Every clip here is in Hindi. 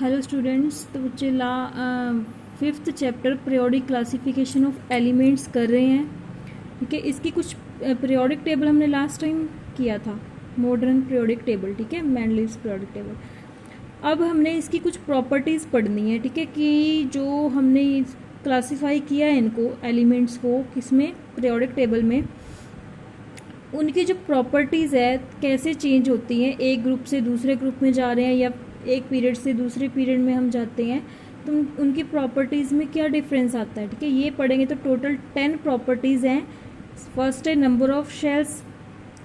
Hello students. तो बच्चे fifth chapter periodic classification of elements कर रहे हैं। ठीक है, इसकी कुछ पीरियोडिक टेबल हमने लास्ट टाइम किया था, मॉडर्न पीरियोडिक टेबल। ठीक है, मेंडलीव्स पीरियोडिक टेबल। अब हमने इसकी कुछ प्रॉपर्टीज़ पढ़नी है। ठीक है, कि जो हमने क्लासीफाई किया है इनको एलिमेंट्स को किसमें, पीरियोडिक टेबल में, उनकी जो प्रॉपर्टीज़ है कैसे चेंज होती हैं, एक ग्रुप से दूसरे ग्रुप में जा रहे हैं या एक पीरियड से दूसरे पीरियड में हम जाते हैं, तो उनकी प्रॉपर्टीज़ में क्या डिफरेंस आता है। ठीक है, ये पढ़ेंगे। तो टोटल 10 प्रॉपर्टीज़ हैं। फर्स्ट है number of shells,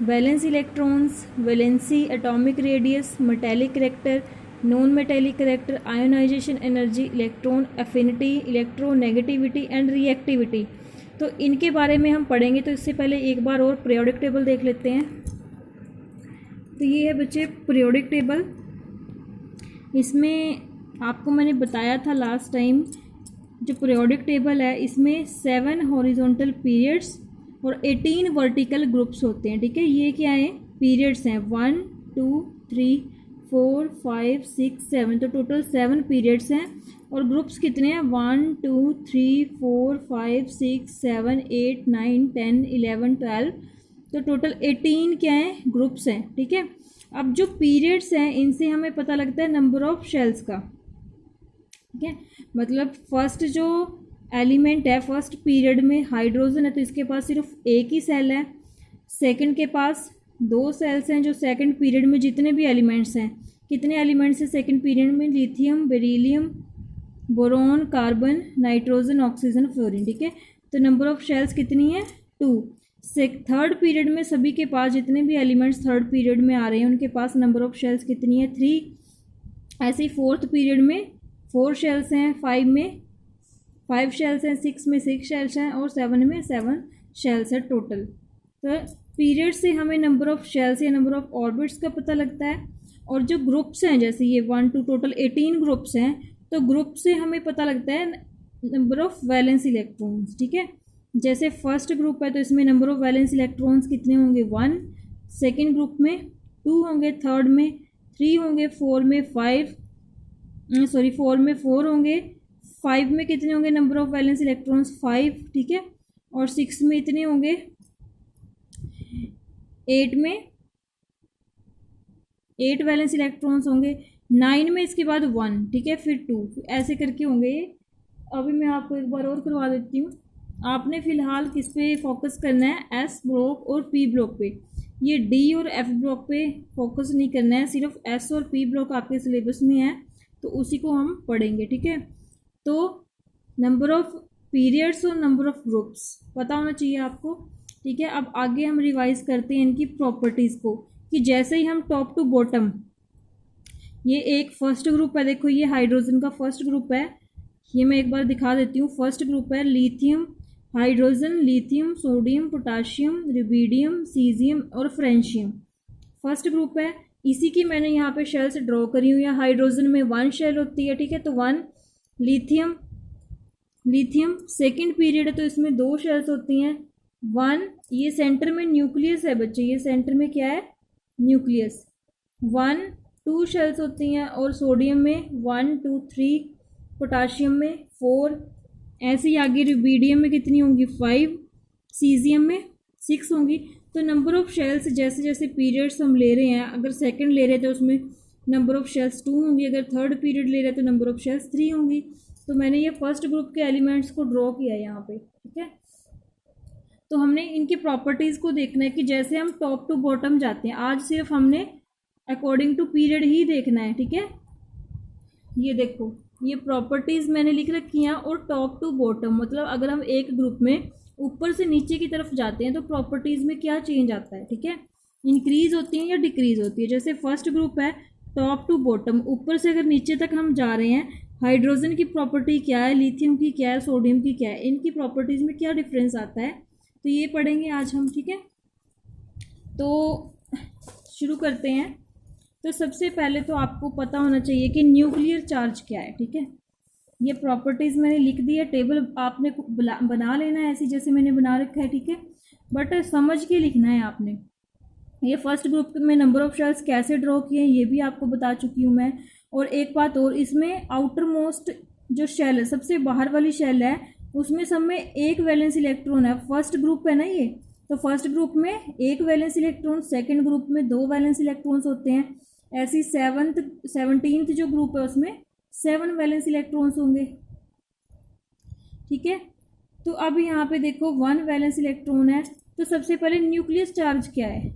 valence electrons, valency, atomic radius, metallic character, non metallic character, ionization energy, electron affinity, electronegativity and reactivity. तो इनके बारे में हम पढ़ेंगे। तो इससे पहले एक बार और पीरियोडिक टेबल देख लेते हैं। तो ये है बच्चे पीरियोडिक टेबल। इसमें आपको मैंने बताया था लास्ट टाइम, जो पीरियोडिक टेबल है इसमें 7 हॉरिजॉन्टल पीरियड्स और 18 वर्टिकल ग्रुप्स होते हैं। ठीक है, ये क्या है, पीरियड्स हैं 1 2 3 4 5 6 7। तो टोटल 7 पीरियड्स हैं। और ग्रुप्स कितने हैं, 1 2 3 4 5 6 7 8 9 10 11 12। तो टोटल 18 क्या है, ग्रुप्स हैं। ठीक है, अब जो पीरियड्स हैं इनसे हमें पता लगता है नंबर ऑफ शेल्स का। ठीक है, मतलब फर्स्ट जो एलिमेंट है फर्स्ट पीरियड में हाइड्रोजन है, तो इसके पास सिर्फ एक ही सेल है। सेकंड के पास 2 सेल्स हैं। जो सेकंड पीरियड में जितने भी एलिमेंट्स हैं, कितने एलिमेंट्स हैं सेकंड पीरियड में, lithium, beryllium, boron, carbon, nitrogen, oxygen, fluorine. ठीक है, तो नंबर ऑफ शेल्स कितनी है, 2। थर्ड पीरियड में सभी के पास जितने भी एलिमेंट्स थर्ड पीरियड में आ रहे हैं उनके पास नंबर ऑफ शेल्स कितनी है, 3। ऐसे ही फोर्थ पीरियड में 4 शेल्स हैं, 5 में 5 शेल्स हैं, 6 में 6 शेल्स हैं और 7 में 7 शेल्स है टोटल। तो पीरियड से हमें नंबर ऑफ शेल्स या नंबर ऑफ ऑर्बिट्स का पता लगता है। और जो ग्रुप्स हैं जैसे ये 1 2 टोटल 18 ग्रुप्स हैं, तो ग्रुप से हमें पता लगता है नंबर ऑफ वैलेंस इलेक्ट्रॉन्स। ठीक है, जैसे फर्स्ट ग्रुप है तो इसमें नंबर ऑफ वैलेंस इलेक्ट्रॉन्स कितने होंगे, 1। सेकेंड ग्रुप में 2 होंगे, थर्ड में 3 होंगे, 4 में 4 होंगे, 5 में कितने होंगे नंबर ऑफ वैलेंस इलेक्ट्रॉन्स, 5। ठीक है, और 6 में इतने होंगे, 8 में 8 वैलेंस इलेक्ट्रॉन्स होंगे, 9 में इसके बाद 1। ठीक है, फिर 2, ऐसे करके होंगे ये। अभी मैं आपको एक बार और करवा देती हूँ। आपने फिलहाल किस पे फोकस करना है, एस ब्लॉक और पी ब्लॉक पे। ये डी और एफ ब्लॉक पे फोकस नहीं करना है, सिर्फ एस और पी ब्लॉक आपके सिलेबस में है तो उसी को हम पढ़ेंगे। ठीक है, तो नंबर ऑफ पीरियड्स और नंबर ऑफ ग्रुप्स पता होना चाहिए आपको। ठीक है, अब आगे हम रिवाइज करते हैं इनकी प्रॉपर्टीज़ को, कि जैसे ही हम टॉप टू बॉटम, ये एक फर्स्ट ग्रुप है, देखो ये हाइड्रोजन का फर्स्ट ग्रुप है, ये मैं एक बार दिखा देती हूँ। फर्स्ट ग्रुप है lithium, hydrogen, lithium, sodium, potassium, rubidium, caesium और फ्रेंशियम। फर्स्ट ग्रुप है, इसी की मैंने यहाँ पे शेल्स ड्रॉ करी हुई है। हाइड्रोजन में 1 शेल होती है। ठीक है, तो 1 लिथियम। सेकंड पीरियड है तो इसमें 2 शेल्स होती हैं, 1। ये सेंटर में न्यूक्लियस है बच्चे, ये सेंटर में क्या है, न्यूक्लियस। 1 2 शेल्स होती हैं। और सोडियम में 1 2 3, पोटाशियम में 4। ऐसे ही आगे रुबिडियम में कितनी होंगी, 5। सीजियम में 6 होंगी। तो नंबर ऑफ शेल्स जैसे जैसे पीरियड्स हम ले रहे हैं, अगर सेकंड ले रहे हैं तो उसमें नंबर ऑफ शेल्स 2 होंगी, अगर थर्ड पीरियड ले रहे हैं तो नंबर ऑफ शेल्स 3 होंगी। तो मैंने ये फर्स्ट ग्रुप के एलिमेंट्स को ड्रॉ किया है यहाँ पे। ठीक है, तो हमने इनकी प्रॉपर्टीज़ को देखना है कि जैसे हम टॉप टू बॉटम जाते हैं, आज सिर्फ हमने अकॉर्डिंग टू पीरियड ही देखना है। ठीक है, ये देखो ये प्रॉपर्टीज़ मैंने लिख रखी हैं। और टॉप टू बॉटम मतलब अगर हम एक ग्रुप में ऊपर से नीचे की तरफ जाते हैं तो प्रॉपर्टीज़ में क्या चेंज आता है। ठीक है, इंक्रीज होती है या डिक्रीज होती है। जैसे फर्स्ट ग्रुप है टॉप टू बॉटम, ऊपर से अगर नीचे तक हम जा रहे हैं, हाइड्रोजन की प्रॉपर्टी क्या है, लिथियम की क्या है, सोडियम की क्या है, इनकी प्रॉपर्टीज़ में क्या डिफरेंस आता है, तो ये पढ़ेंगे आज हम। ठीक है, तो शुरू करते हैं। तो सबसे पहले तो आपको पता होना चाहिए कि न्यूक्लियर चार्ज क्या है। ठीक है, ये प्रॉपर्टीज़ मैंने लिख दी है, टेबल आपने बना लेना है ऐसी जैसे मैंने बना रखा है। ठीक है, बट समझ के लिखना है आपने। ये फर्स्ट ग्रुप में नंबर ऑफ शेल्स कैसे ड्रॉ किए हैं ये भी आपको बता चुकी हूँ मैं। और एक बात और, इसमें आउटर मोस्ट जो शेल है, सबसे बाहर वाली शेल है, उसमें सब में एक वैलेंस इलेक्ट्रॉन है। फर्स्ट ग्रुप है ना ये, तो फर्स्ट ग्रुप में एक वैलेंस इलेक्ट्रॉन, सेकंड ग्रुप में दो वैलेंस इलेक्ट्रॉन्स होते हैं। ऐसी 17th जो ग्रुप है उसमें 7 वैलेंस इलेक्ट्रॉन्स होंगे। ठीक है, तो अब यहाँ पे देखो 1 वैलेंस इलेक्ट्रॉन है। तो सबसे पहले न्यूक्लियस चार्ज क्या है?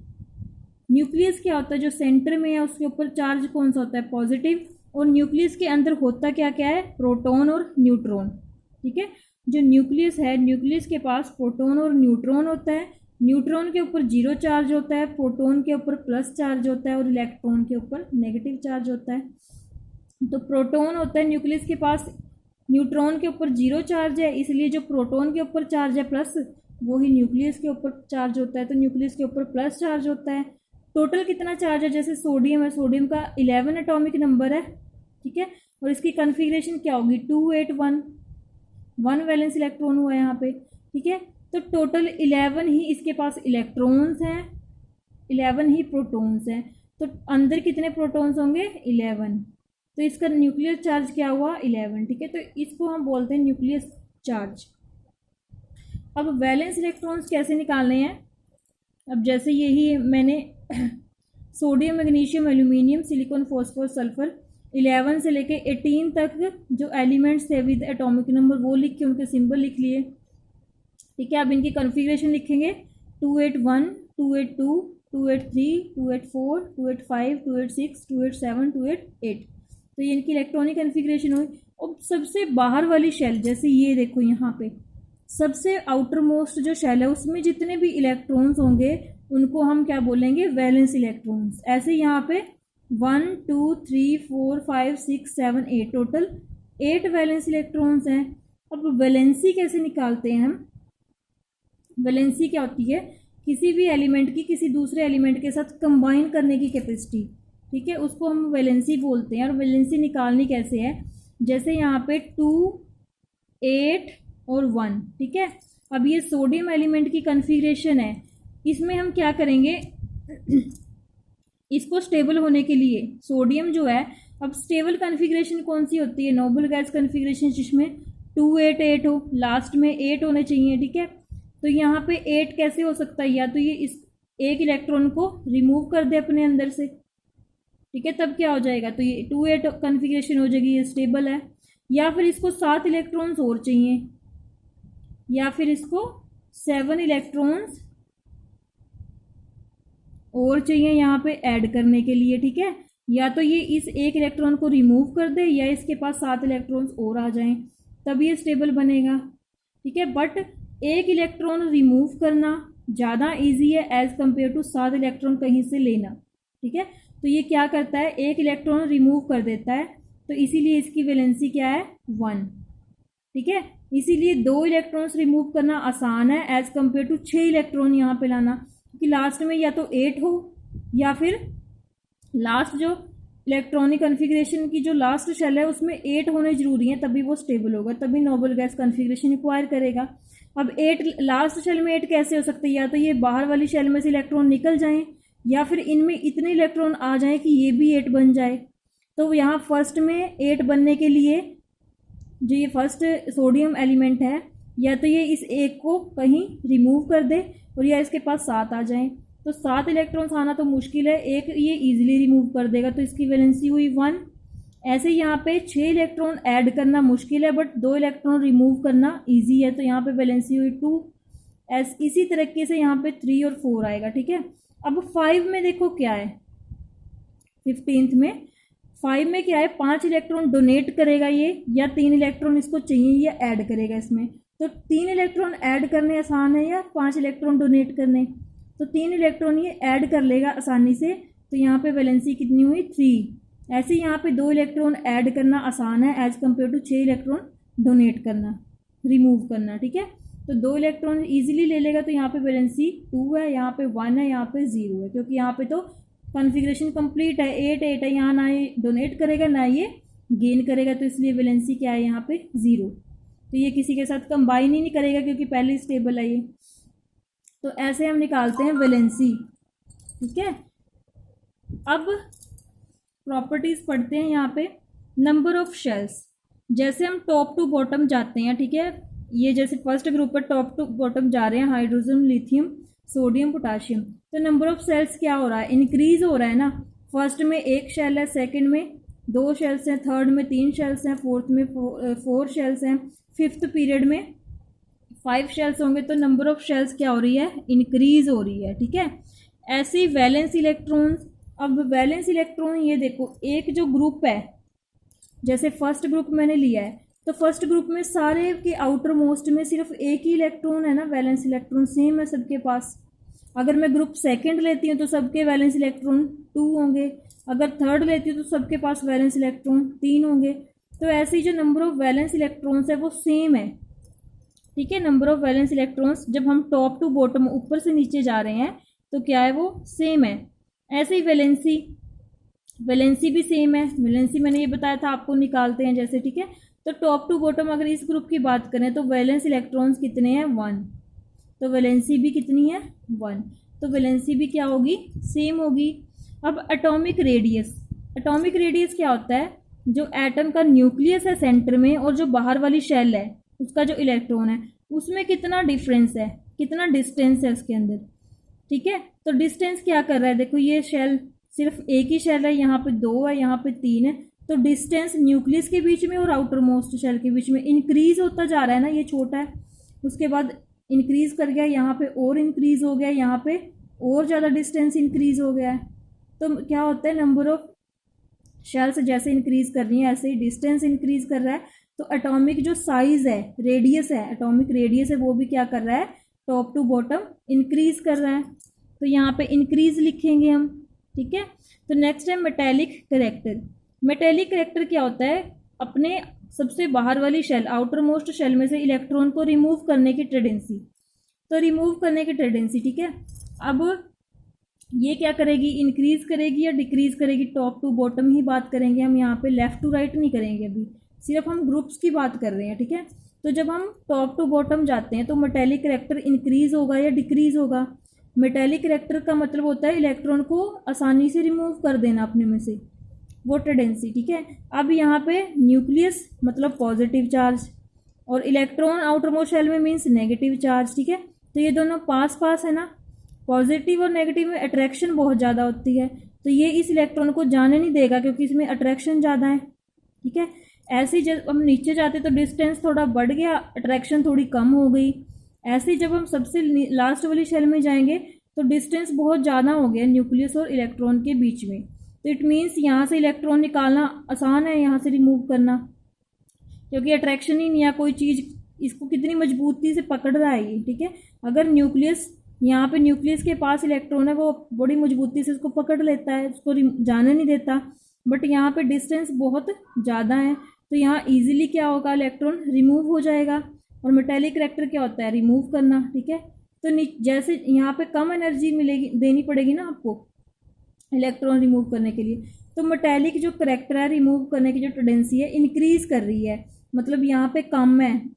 न्यूक्लियस क्या होता है? जो सेंटर में है उसके ऊपर चार्ज कौन सा होता है? पॉजिटिव। और न्यूक्लियस के अंदर होता क्या क्या है? प्रोटॉन और न्यूट्रॉन। ठीक है, जो न्यूक्लियस है, न्यूक्लियस के पास प्रोटॉन और न्यूट्रॉन होता है। न्यूट्रॉन के ऊपर 0 चार्ज होता है, प्रोटॉन के ऊपर प्लस चार्ज होता है और इलेक्ट्रॉन के ऊपर नेगेटिव चार्ज होता है। तो प्रोटॉन होता है न्यूक्लियस के पास, न्यूट्रॉन के ऊपर 0 चार्ज है, इसलिए जो प्रोटॉन के ऊपर चार्ज है प्लस, वो ही न्यूक्लियस के ऊपर चार्ज होता है, तो न्यूक्लियस के ऊपर प्लस चार्ज होता है। टोटल कितना चार्ज है? जैसे सोडियम है, सोडियम का 11 एटॉमिक नंबर है। ठीक है, और इसकी कन्फिग्रेशन क्या होगी? 281, 1 वैलेंस इलेक्ट्रॉन हुआ यहाँ पे। ठीक है, तो टोटल 11 ही इसके पास इलेक्ट्रॉन्स हैं, 11 ही प्रोटॉन्स हैं। तो अंदर कितने प्रोटॉन्स होंगे? 11। तो इसका न्यूक्लियर चार्ज क्या हुआ? 11। ठीक है, तो इसको हम बोलते हैं न्यूक्लियस चार्ज। अब वैलेंस इलेक्ट्रॉन्स कैसे निकालने हैं? अब जैसे यही मैंने sodium, magnesium, aluminium, silicon, phosphorus, sulphur 11 से लेके 18 तक जो एलिमेंट्स थे विद एटॉमिक नंबर वो लिख के उनके सिंबल लिख लिए। ठीक है, अब इनकी कॉन्फ़िगरेशन लिखेंगे 281, 282, 283, 284, 285, 286, 287, 288। तो ये इनकी इलेक्ट्रॉनिक कॉन्फ़िगरेशन हुई। और सबसे बाहर वाली शेल, जैसे ये देखो यहाँ पे सबसे आउटर मोस्ट जो शेल है उसमें जितने भी इलेक्ट्रॉन्स होंगे उनको हम क्या बोलेंगे? Valence electrons. ऐसे यहाँ पे 1 2 3 4 5 6 7 8 टोटल 8 वैलेंस इलेक्ट्रॉन्स हैं। अब वैलेंसी कैसे निकालते हैं हम? वैलेंसी क्या होती है? किसी भी एलिमेंट की किसी दूसरे एलिमेंट के साथ कंबाइन करने की कैपेसिटी। ठीक है, उसको हम वैलेंसी बोलते हैं। और वैलेंसी निकालनी कैसे है? जैसे यहाँ पे 2, 8 और 1। ठीक है, अब ये सोडियम एलिमेंट की कॉन्फ़िगरेशन है, इसमें हम क्या करेंगे? इसको स्टेबल होने के लिए सोडियम जो है, अब स्टेबल कॉन्फ़िगरेशन कौन सी होती है? नोबल गैस कॉन्फ़िगरेशन, जिसमें 2 8 8 हो, लास्ट में 8 होने चाहिए। ठीक है, तो यहाँ पे 8 कैसे हो सकता है? या तो ये इस एक इलेक्ट्रॉन को रिमूव कर दे अपने अंदर से। ठीक है, तब क्या हो जाएगा? तो ये 2 8 कॉन्फ़िगरेशन हो जाएगी, ये स्टेबल है। या फिर इसको 7 इलेक्ट्रॉन्स और चाहिए, या फिर इसको 7 इलेक्ट्रॉन्स और चाहिए यहाँ पे ऐड करने के लिए। ठीक है, या तो ये इस एक इलेक्ट्रॉन को रिमूव कर दे या इसके पास 7 इलेक्ट्रॉन्स और आ जाएं, तब ये स्टेबल बनेगा। ठीक है, बट एक इलेक्ट्रॉन रिमूव करना ज़्यादा इजी है एज़ कम्पेयर टू 7 इलेक्ट्रॉन कहीं से लेना। ठीक है, तो ये क्या करता है? एक इलेक्ट्रॉन रिमूव कर देता है, तो इसीलिए इसकी वैलेंसी क्या है? 1। ठीक है, इसीलिए 2 इलेक्ट्रॉन्स रिमूव करना आसान है एज़ कम्पेयर टू 6 इलेक्ट्रॉन यहाँ पे लाना, क्योंकि लास्ट में या तो 8 हो या फिर लास्ट जो इलेक्ट्रॉनिक कॉन्फ़िगरेशन की जो लास्ट शेल है उसमें 8 होने जरूरी है, तभी वो स्टेबल होगा, तभी नोबल गैस कॉन्फ़िगरेशन रिक्वायर करेगा। अब 8 लास्ट शेल में 8 कैसे हो सकता है? या तो ये बाहर वाली शेल में से इलेक्ट्रॉन निकल जाएं या फिर इनमें इतने इलेक्ट्रॉन आ जाएं कि ये भी 8 बन जाए। तो यहाँ फर्स्ट में 8 बनने के लिए जो ये फर्स्ट सोडियम एलिमेंट है, या तो ये इस एक को कहीं रिमूव कर दे और या इसके पास 7 आ जाएं। तो 7 इलेक्ट्रॉन्स आना तो मुश्किल है, एक ये इजीली रिमूव कर देगा, तो इसकी वैलेंसी हुई 1। ऐसे यहाँ पे 6 इलेक्ट्रॉन ऐड करना मुश्किल है बट 2 इलेक्ट्रॉन रिमूव करना इजी है, तो यहाँ पे वैलेंसी हुई 2। इसी तरीके से यहाँ पे 3 और 4 आएगा। ठीक है, अब 5 में देखो क्या है? 15th में 5 में क्या है? 5 इलेक्ट्रॉन डोनेट करेगा ये, या 3 इलेक्ट्रॉन इसको चाहिए या ऐड करेगा इसमें। तो 3 इलेक्ट्रॉन ऐड करने आसान है या 5 इलेक्ट्रॉन डोनेट करने? तो 3 इलेक्ट्रॉन ये ऐड कर लेगा आसानी से, तो यहाँ पे वैलेंसी कितनी हुई? 3। ऐसे यहाँ पे 2 इलेक्ट्रॉन ऐड करना आसान है as compare to 6 electron donate करना, रिमूव करना। ठीक है, तो 2 इलेक्ट्रॉन ईजिली ले लेगा, तो यहाँ पे वैलेंसी 2 है, यहाँ पे 1 है, यहाँ पे 0 है, क्योंकि यहाँ पे तो कॉन्फ़िगरेशन कंप्लीट है, 8 8 है, यहाँ ना ये डोनेट करेगा ना ये गेन करेगा, तो इसलिए वैलेंसी क्या है यहाँ पे? 0। तो ये किसी के साथ कंबाइन ही नहीं करेगा क्योंकि पहले स्टेबल है ये। तो ऐसे हम निकालते हैं वैलेंसी। ठीक है, अब प्रॉपर्टीज़ पढ़ते हैं यहाँ पे। नंबर ऑफ शेल्स, जैसे हम टॉप टू बॉटम जाते हैं, ठीक है, ये जैसे फर्स्ट ग्रुप पर टॉप टू बॉटम जा रहे हैं, हाइड्रोजन, लिथियम, सोडियम, पोटाशियम, तो नंबर ऑफ सेल्स क्या हो रहा है, इंक्रीज हो रहा है ना। फर्स्ट में एक शेल है, सेकंड में 2 शेल्स हैं, थर्ड में 3 शेल्स हैं, फोर्थ में 4 शेल्स हैं, फिफ्थ पीरियड में 5 शेल्स होंगे, तो नंबर ऑफ शेल्स क्या हो रही है, इंक्रीज हो रही है, ठीक है। ऐसे ही वैलेंस इलेक्ट्रॉन्स, अब वैलेंस इलेक्ट्रॉन ये देखो, एक जो ग्रुप है, जैसे फर्स्ट ग्रुप मैंने लिया है, तो फर्स्ट ग्रुप में सारे के आउटर मोस्ट में सिर्फ एक ही इलेक्ट्रॉन है ना, वैलेंस इलेक्ट्रॉन सेम है सबके पास। अगर मैं ग्रुप सेकंड लेती हूँ तो सबके वैलेंस इलेक्ट्रॉन 2 होंगे, अगर थर्ड लेती हूँ तो सबके पास वैलेंस इलेक्ट्रॉन 3 होंगे। तो ऐसे ही जो नंबर ऑफ वैलेंस इलेक्ट्रॉन्स है वो सेम है, ठीक है। नंबर ऑफ वैलेंस इलेक्ट्रॉन्स जब हम टॉप टू बॉटम, ऊपर से नीचे जा रहे हैं, तो क्या है, वो सेम है। ऐसे ही वैलेंसी भी सेम है। वैलेंसी मैंने ये बताया था आपको, निकालते हैं जैसे, ठीक है। तो टॉप टू बॉटम अगर इस ग्रुप की बात करें तो वैलेंस इलेक्ट्रॉन्स कितने हैं, 1, तो वैलेंसी भी कितनी है, 1, तो वैलेंसी भी क्या होगी, सेम होगी। अब एटॉमिक रेडियस, एटॉमिक रेडियस क्या होता है, जो एटम का न्यूक्लियस है सेंटर में और जो बाहर वाली शेल है उसका जो इलेक्ट्रॉन है उसमें कितना डिफरेंस है, कितना डिस्टेंस है उसके अंदर, ठीक है। तो डिस्टेंस क्या कर रहा है, देखो ये शेल सिर्फ एक ही शेल है, यहाँ पे 2 है, यहाँ पे 3 है, तो डिस्टेंस न्यूक्लियस के बीच में और आउटर मोस्ट शेल के बीच में इंक्रीज होता जा रहा है ना, ये छोटा है, उसके बाद इंक्रीज कर गया, यहाँ पे और इंक्रीज हो गया, यहाँ पे और ज़्यादा डिस्टेंस इंक्रीज हो गया है। तो क्या होता है, नंबर ऑफ शेल्स जैसे इंक्रीज कर रही है ऐसे ही डिस्टेंस इंक्रीज कर रहा है। तो एटॉमिक जो साइज है, रेडियस है, एटॉमिक रेडियस है, वो भी क्या कर रहा है, टॉप टू बॉटम इंक्रीज कर रहा है। तो यहाँ पे इंक्रीज लिखेंगे हम, ठीक है। तो नेक्स्ट है मेटेलिक करेक्टर। मेटेलिक करेक्टर क्या होता है, अपने सबसे बाहर वाली शेल, आउटर मोस्ट शेल में से इलेक्ट्रॉन को रिमूव करने की टेंडेंसी, तो रिमूव करने की टेंडेंसी, ठीक है। अब ये क्या करेगी, इंक्रीज करेगी या डिक्रीज करेगी, टॉप टू बॉटम ही बात करेंगे हम, यहाँ पे लेफ्ट टू राइट नहीं करेंगे, अभी सिर्फ हम ग्रुप्स की बात कर रहे हैं, ठीक है। तो जब हम टॉप टू बॉटम जाते हैं तो मेटेलिक करेक्टर इंक्रीज होगा या डिक्रीज होगा। मेटेलिक करेक्टर का मतलब होता है इलेक्ट्रॉन को आसानी से रिमूव कर देना अपने में से, वो टेंडेंसी, ठीक है। अब यहाँ पे न्यूक्लियस मतलब पॉजिटिव चार्ज और इलेक्ट्रॉन आउटर मोस्ट शेल में मीन्स नेगेटिव चार्ज, ठीक है। तो ये दोनों पास पास है ना, पॉजिटिव और नेगेटिव में अट्रैक्शन बहुत ज़्यादा होती है, तो ये इस इलेक्ट्रॉन को जाने नहीं देगा क्योंकि इसमें अट्रैक्शन ज़्यादा है, ठीक है। ऐसे ही जब हम नीचे जाते तो डिस्टेंस थोड़ा बढ़ गया, अट्रैक्शन थोड़ी कम हो गई। ऐसे ही जब हम सबसे लास्ट वाली शेल में जाएंगे तो डिस्टेंस बहुत ज़्यादा हो गया न्यूक्लियस और इलेक्ट्रॉन के बीच में, तो इट मीन्स यहाँ से इलेक्ट्रॉन निकालना आसान है, यहाँ से रिमूव करना, क्योंकि अट्रैक्शन ही नहीं है, कोई चीज़ इसको कितनी मजबूती से पकड़ रहा है ये, ठीक है। अगर न्यूक्लियस, यहाँ पे न्यूक्लियस के पास इलेक्ट्रॉन है, वो बड़ी मजबूती से उसको पकड़ लेता है, उसको जाने नहीं देता, बट यहाँ पे डिस्टेंस बहुत ज़्यादा है, तो यहाँ इजीली क्या होगा, इलेक्ट्रॉन रिमूव हो जाएगा। और मेटेलिक करेक्टर क्या होता है, रिमूव करना, ठीक है। तो जैसे यहाँ पे कम एनर्जी मिलेगी, देनी पड़ेगी ना आपको इलेक्ट्रॉन रिमूव करने के लिए, तो मेटेलिक जो करेक्टर है रिमूव करने की जो टेंडेंसी है इंक्रीज कर रही है, मतलब यहाँ पे कम है,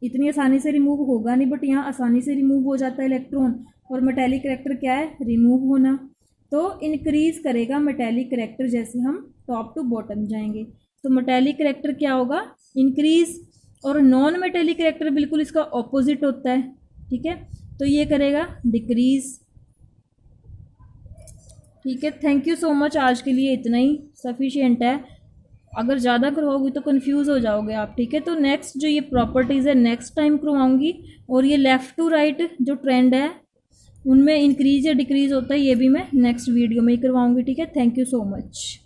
इतनी आसानी से रिमूव होगा नहीं, बट यहाँ आसानी से रिमूव हो जाता है इलेक्ट्रॉन। और मेटेलिक करेक्टर क्या है, रिमूव होना, तो इंक्रीज करेगा मेटेलिक करेक्टर जैसे हम टॉप टू बॉटम जाएंगे। तो मेटेलिक करेक्टर क्या होगा, इंक्रीज, और नॉन मेटेलिक करेक्टर बिल्कुल इसका ऑपोजिट होता है, ठीक है, तो ये करेगा डिक्रीज, ठीक है। थैंक यू सो मच, आज के लिए इतना ही सफिशिएंट है, अगर ज़्यादा करवाओगी तो कंफ्यूज हो जाओगे आप, ठीक है। तो नेक्स्ट जो ये प्रॉपर्टीज़ है नेक्स्ट टाइम करवाऊंगी, और ये लेफ़्ट टू राइट जो ट्रेंड है उनमें इंक्रीज या डिक्रीज होता है ये भी मैं नेक्स्ट वीडियो में ही करवाऊंगी, ठीक है। Thank you so much.